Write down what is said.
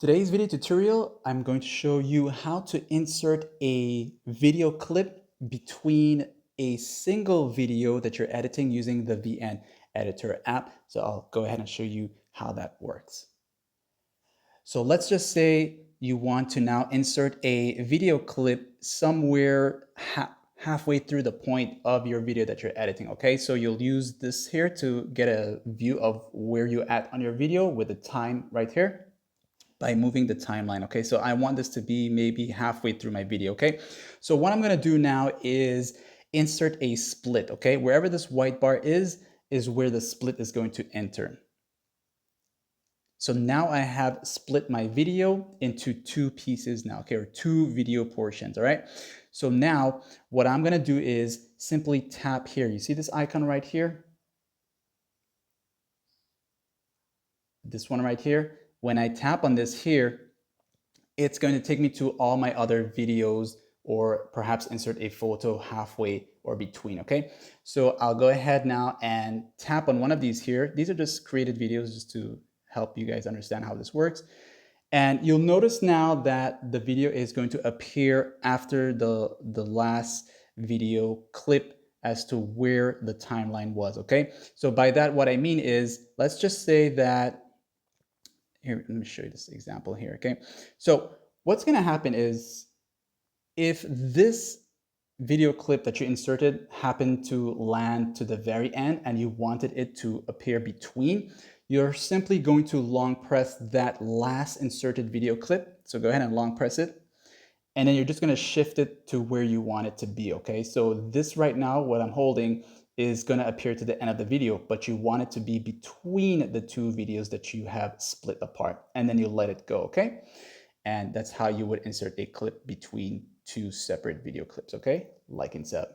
Today's video tutorial, I'm going to show you how to insert a video clip between a single video that you're editing using the VN Editor app. So I'll go ahead and show you how that works. So let's just say you want to now insert a video clip somewhere halfway through the point of your video that you're editing, okay? So you'll use this here to get a view of where you're at on your video with the time right here by moving the timeline, okay? So I want this to be maybe halfway through my video, okay? So what I'm gonna do now is insert a split, okay? Wherever this white bar is where the split is going to enter. So now I have split my video into two pieces now, okay, or two video portions, all right? So now what I'm gonna do is simply tap here. You see this icon right here? This one right here. When I tap on this here, it's going to take me to all my other videos or perhaps insert a photo halfway or between, okay? So I'll go ahead now and tap on one of these here. These are just created videos just to help you guys understand how this works. And you'll notice now that the video is going to appear after the last video clip as to where the timeline was, okay? So by that, what I mean is, let's just say that, here, let me show you this example here, okay? So what's gonna happen is, if this video clip that you inserted happened to land to the very end and you wanted it to appear between, you're simply going to long press that last inserted video clip. So go ahead and long press it. And then you're just gonna shift it to where you want it to be, okay? So this right now, what I'm holding, is gonna appear to the end of the video, but you want it to be between the two videos that you have split apart, and then you let it go, okay? And that's how you would insert a clip between two separate video clips, okay? Like and sub.